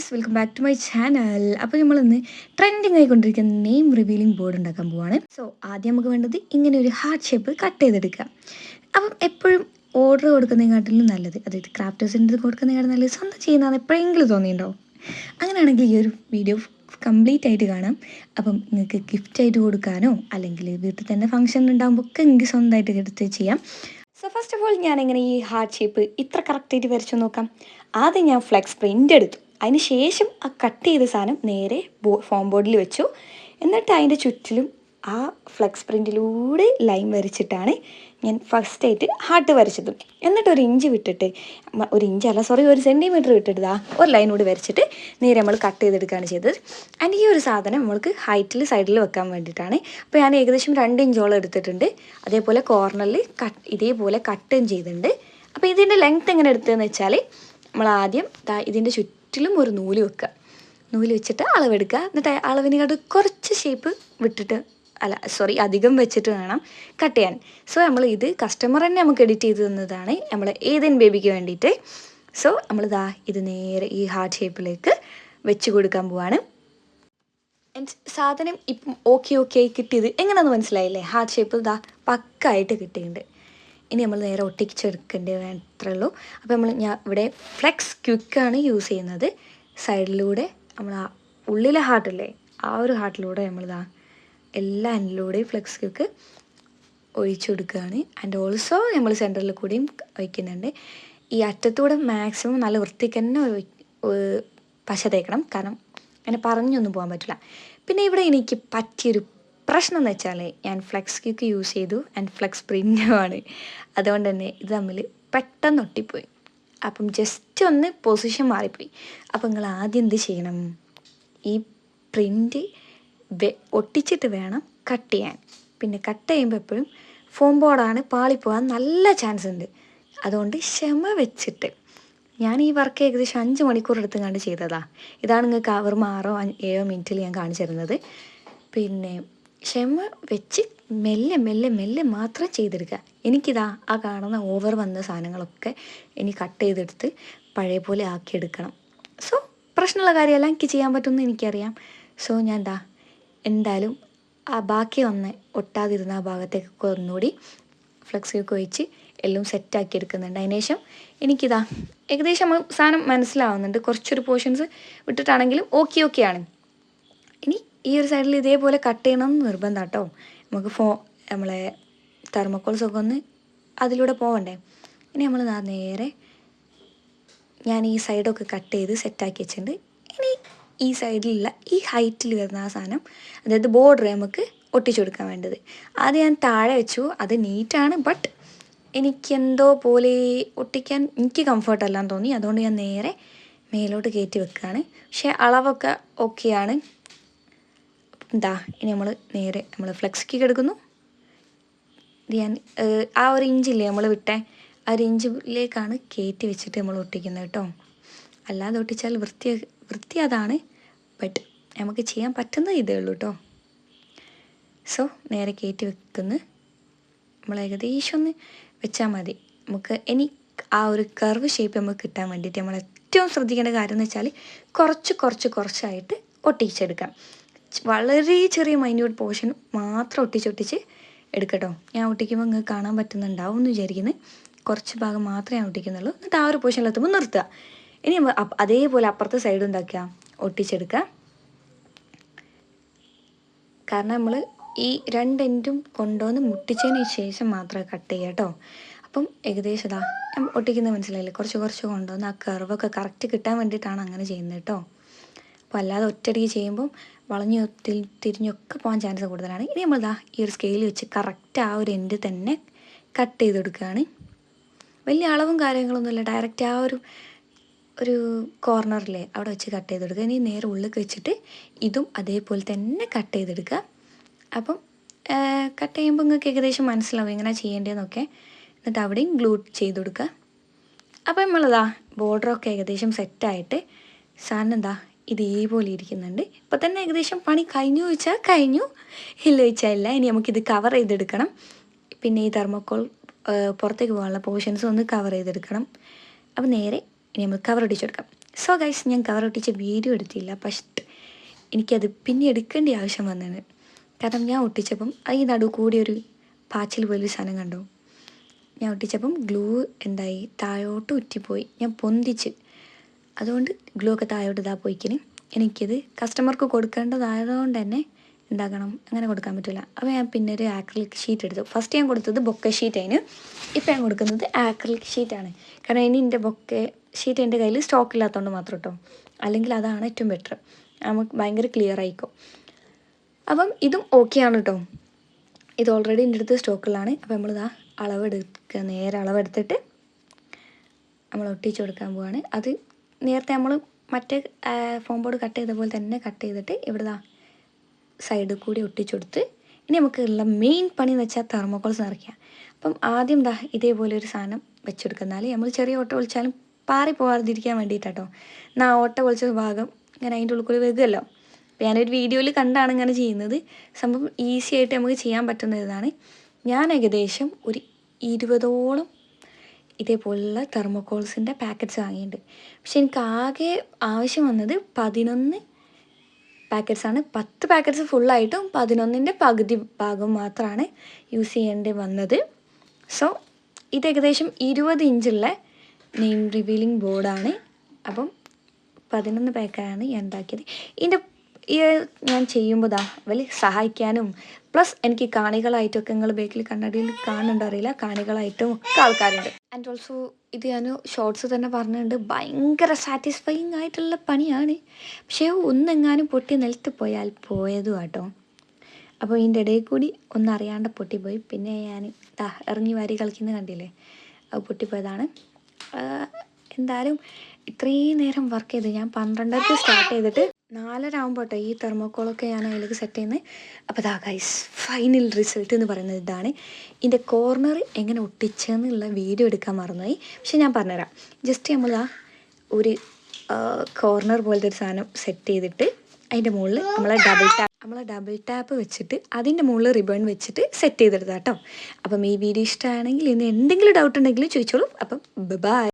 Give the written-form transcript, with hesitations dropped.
Guys, welcome back to my channel. അപ്പോൾ നമ്മളിന്ന് trending ആയിക്കൊണ്ടിരിക്കുന്ന നെയിം റിവീലിംഗ് ബോർഡ് ഉണ്ടാക്കാൻ പോവാണ്. സോ ആദ്യം നമുക്ക് വേണ്ടത് ഇങ്ങനെ ഒരു ഹാർട്ട് ഷേപ്പ് കട്ട് ചെയ്തെടുക്കാം. അപ്പം എപ്പോഴും ഓർഡർ കൊടുക്കുന്നതിനെക്കാട്ടിലും നല്ലത്, അതായത് ക്രാഫ്റ്റേഴ്സിൻ്റെ കൊടുക്കുന്നതിനേക്കാളും നല്ലത് സ്വന്തം ചെയ്യുന്നതാണ് എപ്പോഴെങ്കിലും തോന്നിയിട്ടുണ്ടോ? അങ്ങനെയാണെങ്കിൽ ഈ ഒരു വീഡിയോ കംപ്ലീറ്റ് ആയിട്ട് കാണാം. അപ്പം നിങ്ങൾക്ക് ഗിഫ്റ്റായിട്ട് കൊടുക്കാനോ അല്ലെങ്കിൽ വീട്ടിൽ തന്നെ ഫംഗ്ഷൻ ഉണ്ടാകുമ്പോൾ ഒക്കെ നിങ്ങൾക്ക് സ്വന്തമായിട്ട് എടുത്ത് ചെയ്യാം. സോ ഫസ്റ്റ് ഓഫ് ഓൾ ഞാനെങ്ങനെ ഈ ഹാർട്ട് ഷേപ്പ് ഇത്ര കറക്റ്റായിട്ട് വരച്ചു നോക്കാം. ആദ്യം ഞാൻ ഫ്ലെക്സ് പ്രിൻ്റ് എടുത്തു. അതിന് ശേഷം ആ കട്ട് ചെയ്ത സാധനം നേരെ ഫോം ബോർഡിൽ വെച്ചു. എന്നിട്ട് അതിൻ്റെ ചുറ്റിലും ആ ഫ്ലെക്സ് പ്രിൻറ്റിലൂടെ ലൈൻ വരച്ചിട്ടാണ് ഞാൻ ഫസ്റ്റായിട്ട് ഹാർട്ട് വരച്ചത്. എന്നിട്ട് ഒരു ഇഞ്ച് വിട്ടിട്ട്, ഒരു സെൻറ്റിമീറ്റർ വിട്ടിട്ട് ഒരു ലൈൻ കൂടി വരച്ചിട്ട് നേരെ നമ്മൾ കട്ട് ചെയ്തെടുക്കുകയാണ് ചെയ്തത്. ആൻഡ് ഈ ഒരു സാധനം നമ്മൾക്ക് ഹൈറ്റിൽ സൈഡിൽ വെക്കാൻ വേണ്ടിയിട്ടാണ്. അപ്പോൾ ഞാൻ ഏകദേശം 2 ഇഞ്ചോളം എടുത്തിട്ടുണ്ട്. അതേപോലെ കോർണറിൽ ഇതേപോലെ കട്ടും ചെയ്തിട്ടുണ്ട്. അപ്പോൾ ഇതിൻ്റെ ലെങ്ത്ത് എങ്ങനെ എടുത്തതെന്ന് വെച്ചാൽ, നമ്മൾ ആദ്യം ഇതിൻ്റെ ചുറ്റിലും ഒരു നൂല് വെക്കുക. നൂല് വെച്ചിട്ട് അളവെടുക്കുക. എന്നിട്ട് അളവിനെക്കാട്ട് കുറച്ച് ഷേപ്പ് വിട്ടിട്ട് അധികം വെച്ചിട്ട് വേണം കട്ട് ചെയ്യാൻ. സോ നമ്മൾ ഇത് കസ്റ്റമർ തന്നെ നമുക്ക് എഡിറ്റ് ചെയ്ത് തന്നതാണ്, നമ്മൾ ഏതെങ്കിലും ബേബിക്ക് വേണ്ടിയിട്ട്. സോ നമ്മളിതാ ഇത് നേരെ ഈ ഹാർട്ട് ഷേപ്പിലേക്ക് വെച്ച് കൊടുക്കാൻ പോവാണ്. സാധനം ഇപ്പം ഓക്കെ ആയി കിട്ടിയത് എങ്ങനെയാണെന്ന് മനസ്സിലായില്ലേ? ഹാർട്ട് ഷേപ്പ് പക്കായിട്ട് കിട്ടിയിട്ടുണ്ട്. ഇനി നമ്മൾ നേരെ ഒട്ടിച്ചെടുക്കേണ്ടത് അത്രേ ഉള്ളൂ. അപ്പോൾ ഞാൻ ഇവിടെ ഫ്ലെക്സ് ക്വിക്കാണ് യൂസ് ചെയ്യുന്നത്. സൈഡിലൂടെ നമ്മൾ ആ ഉള്ളിലെ ഹാർട്ടില്ലേ, ആ ഒരു ഹാർട്ടിലൂടെ നമ്മളിതാ എല്ലാ എൻഡിലൂടെയും ഫ്ലെക്സ് ക്വിക്ക് ഒഴിച്ചു കൊടുക്കുകയാണ്. ആൻഡ് ഓൾസോ നമ്മൾ സെൻറ്ററിൽ കൂടിയും ഒഴിക്കുന്നുണ്ട്. ഈ അറ്റത്തൂടെ മാക്സിമം നല്ല വൃത്തിക്ക് തന്നെ പശ തേക്കണം, കാരണം അങ്ങനെ പറഞ്ഞൊന്നും പോകാൻ പറ്റില്ല. പിന്നെ ഇവിടെ എനിക്ക് പറ്റിയൊരു പ്രശ്നം എന്ന് വെച്ചാൽ, ഞാൻ ഫ്ലെക്സ് ക്വിക്ക് യൂസ് ചെയ്തു ആൻഡ് ഫ്ലെക്സ് പ്രിൻ്റുമാണ്. അതുകൊണ്ട് തന്നെ ഇത് തമ്മിൽ പെട്ടെന്ന് ഒട്ടിപ്പോയി. അപ്പം ജസ്റ്റ് ഒന്ന് പൊസിഷൻ മാറിപ്പോയി. അപ്പം നിങ്ങൾ ആദ്യം എന്ത് ചെയ്യണം, ഈ പ്രിൻ്റ് ഒട്ടിച്ചിട്ട് വേണം കട്ട് ചെയ്യാൻ. പിന്നെ കട്ട് ചെയ്യുമ്പോൾ എപ്പോഴും ഫോം ബോർഡാണ് പാളിപ്പോകാൻ നല്ല ചാൻസ് ഉണ്ട്. അതുകൊണ്ട് ക്ഷമ വെച്ചിട്ട്, ഞാൻ ഈ വർക്ക് ഏകദേശം 5 മണിക്കൂർ എടുത്ത് കണ്ട് ചെയ്തതാണ്. ഇതാണ് നിങ്ങൾക്ക് വെറും 6-7 മിനിറ്റിൽ ഞാൻ കാണിച്ചു തരുന്നത്. പിന്നെ ക്ഷമ വെച്ച് മെല്ലെ മാത്രം ചെയ്തെടുക്കുക. എനിക്കിതാ ആ കാണുന്ന ഓവർ വന്ന സാധനങ്ങളൊക്കെ ഇനി കട്ട് ചെയ്തെടുത്ത് പഴയ പോലെ ആക്കിയെടുക്കണം. സോ പ്രശ്നമുള്ള കാര്യമല്ല, എനിക്ക് ചെയ്യാൻ പറ്റുമെന്ന് എനിക്കറിയാം. സോ ഞാൻ എന്തായാലും ആ ബാക്കി വന്ന് ഒട്ടാതിരുന്ന ആ ഭാഗത്തേക്കൊക്കെ ഒന്നുകൂടി ഫ്ലെക്സിയൊക്കെ ഒഴിച്ച് എല്ലാം സെറ്റാക്കി എടുക്കുന്നുണ്ട്. അതിന് ശേഷം എനിക്കിതാ ഏകദേശം സാധനം മനസ്സിലാവുന്നുണ്ട്. കുറച്ചൊരു പോർഷൻസ് വിട്ടിട്ടാണെങ്കിലും ഓക്കെ ആണ്. ഇനി ഈ ഒരു സൈഡിൽ ഇതേപോലെ കട്ട് ചെയ്യണം എന്ന് നിർബന്ധം കേട്ടോ. നമുക്ക് നമ്മളെ തെർമോക്കോൾസൊക്കെ ഒന്ന് അതിലൂടെ പോകണ്ടേ. ഇനി നമ്മൾ നേരെ ഞാൻ ഈ സൈഡൊക്കെ കട്ട് ചെയ്ത് സെറ്റാക്കി വെച്ചിട്ടുണ്ട്. ഇനി ഈ സൈഡിലുള്ള ഈ ഹൈറ്റിൽ വരുന്ന ആ സാധനം, അതായത് ബോർഡർ നമുക്ക് ഒട്ടിച്ചു കൊടുക്കാൻ വേണ്ടത്. ആദ്യം ഞാൻ താഴെ വെച്ചു. അത് നീറ്റാണ്, ബട്ട് എനിക്കെന്തോ പോലെ ഒട്ടിക്കാൻ എനിക്ക് കംഫർട്ടല്ലാന്ന് തോന്നി. അതുകൊണ്ട് ഞാൻ നേരെ മേലോട്ട് കയറ്റി വെക്കുകയാണ്. പക്ഷേ അളവൊക്കെ ഓക്കെയാണ്. ഇനി നമ്മൾ ഫ്ലെക്സ് ക്വിക്ക് എടുക്കുന്നു. ഇത് ഞാൻ ആ ഒരു ഇഞ്ചില്ലേ നമ്മൾ വിട്ടേ, ആ ഒരു ഇഞ്ചിലേക്കാണ് കയറ്റി വെച്ചിട്ട് നമ്മൾ ഒട്ടിക്കുന്നത് കേട്ടോ. അല്ലാതെ ഒട്ടിച്ചാൽ വൃത്തി അതാണ്, ബട്ട് നമുക്ക് ചെയ്യാൻ പറ്റുന്നത് ഇതേ ഉള്ളൂ കേട്ടോ. സോ നേരെ കയറ്റി വെക്കുന്നു. നമ്മൾ ഏകദേശം ഒന്ന് വെച്ചാൽ മതി. നമുക്ക് ഇനി ആ ഒരു കർവ് ഷേപ്പ് നമുക്ക് കിട്ടാൻ വേണ്ടിയിട്ട് നമ്മൾ ഏറ്റവും ശ്രദ്ധിക്കേണ്ട കാര്യം എന്ന് വെച്ചാൽ കുറച്ചായിട്ട് ഒട്ടിച്ചെടുക്കാം. വളരെ ചെറിയ മൈന്യൂട്ട് പോർഷൻ മാത്രം ഒട്ടിച്ച് എടുക്കട്ടോ. ഞാൻ ഒട്ടിക്കുമ്പോൾ നിങ്ങൾക്ക് കാണാൻ പറ്റുന്നുണ്ടാവും എന്ന് വിചാരിക്കുന്നത്. കുറച്ച് ഭാഗം മാത്രമേ ഞാൻ ഒട്ടിക്കുന്നുള്ളൂ. എന്നിട്ട് ആ ഒരു പോർഷനിലെത്തുമ്പോൾ നിർത്തുക. ഇനി നമ്മൾ അതേപോലെ അപ്പുറത്തെ സൈഡ് എന്താക്കുക, ഒട്ടിച്ചെടുക്കുക. കാരണം നമ്മൾ ഈ 2 എൻഡും കൊണ്ടുവന്ന് മുട്ടിച്ചതിന് ശേഷം മാത്രമേ കട്ട് ചെയ്യുക കേട്ടോ. അപ്പം ഏകദേശം ഒട്ടിക്കുന്നത് മനസ്സിലായില്ലേ, കുറച്ച് കൊണ്ടുവന്ന് ആ കർവൊക്കെ കറക്റ്റ് കിട്ടാൻ വേണ്ടിയിട്ടാണ് അങ്ങനെ ചെയ്യുന്നത് കേട്ടോ. അപ്പോൾ അല്ലാതെ ഒറ്റയടിക്ക് ചെയ്യുമ്പം വളഞ്ഞു തിരിഞ്ഞൊക്കെ പോകാൻ ചാൻസ് കൂടുതലാണ്. ഇനി നമ്മൾ ഈ ഒരു സ്കെയിൽ വെച്ച് കറക്റ്റ് ആ ഒരു എൻഡ് തന്നെ കട്ട് ചെയ്ത് കൊടുക്കുകയാണ്. വലിയ അളവും കാര്യങ്ങളൊന്നുമില്ല, ഡയറക്റ്റ് ആ ഒരു കോർണറിലെ അവിടെ വെച്ച് കട്ട് ചെയ്തെടുക്കുക. ഇനി നേരെ ഉള്ളിലേക്ക് വെച്ചിട്ട് ഇതും അതേപോലെ തന്നെ കട്ട് ചെയ്തെടുക്കുക. അപ്പം കട്ട് ചെയ്യുമ്പോൾ നിങ്ങൾക്ക് ഏകദേശം മനസ്സിലാവും എങ്ങനെ ചെയ്യേണ്ടതെന്നൊക്കെ. എന്നിട്ട് അവിടെയും ഗ്ലൂ ചെയ്ത് കൊടുക്കുക. അപ്പം ബോർഡറൊക്കെ ഏകദേശം സെറ്റായിട്ട് സാധനം ഇതേപോലെ ഇരിക്കുന്നുണ്ട്. ഇപ്പം തന്നെ ഏകദേശം പണി കഴിഞ്ഞു ചോദിച്ചാൽ കഴിഞ്ഞു, ഇല്ല ചോദിച്ചാൽ ഇല്ല. ഇനി നമുക്കിത് കവർ ചെയ്തെടുക്കണം. പിന്നെ ഈ തെർമോക്കോൾ പുറത്തേക്ക് പോകാനുള്ള പോർഷൻസ് ഒന്ന് കവർ ചെയ്തെടുക്കണം. അപ്പം നേരെ ഇനി നമുക്ക് കവർ അടിച്ചെടുക്കാം. സോ ഗൈസ്, ഞാൻ കവർ ഒട്ടിച്ച് വീഡിയോ എടുത്തില്ല, പക്ഷേ എനിക്കത് പിന്നെ എടുക്കേണ്ട ആവശ്യം വന്നത്. കാരണം ഞാൻ ഒട്ടിച്ചപ്പം ഈ നടു കൂടി ഒരു പാച്ചിൽ പോലൊരു സാധനം കണ്ടു. ഞാൻ ഒട്ടിച്ചപ്പം ഗ്ലൂ എന്തായി, താഴോട്ട് ഉറ്റിപ്പോയി. ഞാൻ പൊന്തിച്ച്, അതുകൊണ്ട് ഗ്ലൂ ഒക്കെ താഴോട്ട് ഇതാ പോയിക്കിന്. എനിക്കിത് കസ്റ്റമർക്ക് കൊടുക്കേണ്ടതായതുകൊണ്ട് തന്നെ എന്താക്കണം, അങ്ങനെ കൊടുക്കാൻ പറ്റില്ല. അപ്പോൾ ഞാൻ പിന്നെ ഒരു ആക്രിലിക് ഷീറ്റ് എടുത്തു. ഫസ്റ്റ് ഞാൻ കൊടുത്തത് ബൊക്കെ ഷീറ്റ് അതിന്, ഇപ്പം ഞാൻ കൊടുക്കുന്നത് ആക്രിലിക് ഷീറ്റാണ്. കാരണം ഇനി എൻ്റെ ബൊക്കെ ഷീറ്റ് എൻ്റെ കയ്യിൽ സ്റ്റോക്ക് ഇല്ലാത്തതുകൊണ്ട് മാത്രം കേട്ടോ, അല്ലെങ്കിൽ അതാണ് ഏറ്റവും ബെറ്റർ, നമുക്ക് ഭയങ്കര ക്ലിയർ ആയിക്കോ. അപ്പം ഇതും ഓക്കെ ആണ് കേട്ടോ, ഇത് ഓൾറെഡി എൻ്റെ അടുത്ത് സ്റ്റോക്കിലാണ്. അപ്പോൾ നമ്മളിതാ അളവെടുക്കുക, നേരെ അളവെടുത്തിട്ട് നമ്മൾ ഒട്ടിച്ച് കൊടുക്കാൻ പോവാണ്. അത് നേരത്തെ നമ്മൾ മറ്റേ ഫോം ബോർഡ് കട്ട് ചെയ്ത പോലെ തന്നെ കട്ട് ചെയ്തിട്ട് ഇവിടെ സൈഡിൽ കൂടി ഒട്ടിച്ചെടുത്ത്, ഇനി നമുക്ക് ഉള്ള മെയിൻ പണി എന്ന് വെച്ചാൽ തെർമോക്കോൾസ് നിറയ്ക്കുക. അപ്പം ആദ്യം ഇതേപോലെ ഒരു സാധനം വെച്ചെടുക്കുന്നാൽ നമ്മൾ ചെറിയ ഓട്ട ഒളിച്ചാലും പാറി പോകാതിരിക്കാൻ വേണ്ടിയിട്ടാട്ടോ. എന്നാൽ ഓട്ട ഒളിച്ച ഭാഗം ഇങ്ങനെ അതിൻ്റെ ഉള്ളിൽ കൂടി വെക്കുമല്ലോ. അപ്പോൾ ഞാനൊരു വീഡിയോയിൽ കണ്ടാണ് ഇങ്ങനെ ചെയ്യുന്നത്. സംഭവം ഈസി ആയിട്ട് നമുക്ക് ചെയ്യാൻ പറ്റുന്ന ഇതാണ്. ഞാൻ ഏകദേശം ഒരു 20ഓളം ഇതേപോലുള്ള തെർമോക്കോൾസിൻ്റെ പാക്കറ്റ്സ് വാങ്ങിയിട്ടുണ്ട്. പക്ഷെ എനിക്ക് ആകെ ആവശ്യം വന്നത് 11 പാക്കറ്റ്സാണ്. 10 പാക്കറ്റ്സ് ഫുള്ളായിട്ടും 11ൻ്റെ പകുതി ഭാഗം മാത്രമാണ് യൂസ് ചെയ്യേണ്ടി വന്നത്. സോ ഇത് ഏകദേശം 20 ഇഞ്ചുള്ള നെയിം റിവീലിംഗ് ബോർഡാണ്. അപ്പം 11 പാക്കാണ് ഞാൻ ഉണ്ടാക്കിയത്. ഇതിൻ്റെ ഞാൻ ചെയ്യുമ്പോൾ വലിയ സഹായിക്കാനും പ്ലസ് എനിക്ക് കാണികളായിട്ടൊക്കെ, നിങ്ങൾ ബേക്കിൽ കണ്ണടിയിൽ കാണുന്നുണ്ടോ അറിയില്ല, കാണികളായിട്ടും ഒക്കെ ആൾക്കാരുണ്ട്. ആൻഡ് ഓൾസോ ഇത് ഞാൻ ഷോർട്സ് തന്നെ പറഞ്ഞിട്ടുണ്ട്, ഭയങ്കര സാറ്റിസ്ഫൈയിങ് ആയിട്ടുള്ള പണിയാണ്. പക്ഷേ ഒന്നെങ്ങാനും പൊട്ടി നിലത്ത് പോയാൽ പോയതും കേട്ടോ. അപ്പോൾ ഇതിൻ്റെ ഇടയിൽ കൂടി ഒന്നറിയാണ്ട് പൊട്ടിപ്പോയി. പിന്നെ ഞാൻ ഇറങ്ങി വാരി കളിക്കുന്നത് കണ്ടില്ലേ, അത് പൊട്ടിപ്പോയതാണ്. എന്തായാലും ഇത്രയും നേരം വർക്ക് ചെയ്ത് ഞാൻ 12ക്ക് സ്റ്റാർട്ട് ചെയ്തിട്ട് 4:30 ആകുമ്പോൾ കേട്ടോ ഈ തെർമോക്കോളൊക്കെ ഞാൻ അതിലേക്ക് സെറ്റ് ചെയ്യുന്നത്. അപ്പോൾ ഗൈസ്, ഫൈനൽ റിസൾട്ട് എന്ന് പറയുന്നത് ഇതാണ്. ഇതിൻ്റെ കോർണർ എങ്ങനെ ഒട്ടിച്ചെന്നുള്ള വീഡിയോ എടുക്കാൻ മറന്നുപോയി, പക്ഷെ ഞാൻ പറഞ്ഞുതരാം. ജസ്റ്റ് നമ്മൾ ഒരു കോർണർ പോലത്തെ ഒരു സാധനം സെറ്റ് ചെയ്തിട്ട് അതിൻ്റെ മുകളിൽ നമ്മളെ ഡബിൾ ടാപ്പ് വെച്ചിട്ട് അതിൻ്റെ മുകളിൽ റിബൺ വെച്ചിട്ട് സെറ്റ് ചെയ്തെടുത്താം കേട്ടോ. അപ്പം ഈ വീഡിയോ ഇഷ്ടമാണെങ്കിൽ ഇന്ന് എന്തെങ്കിലും ഡൗട്ട് ഉണ്ടെങ്കിൽ ചോദിച്ചോളൂ. അപ്പം ബൈ.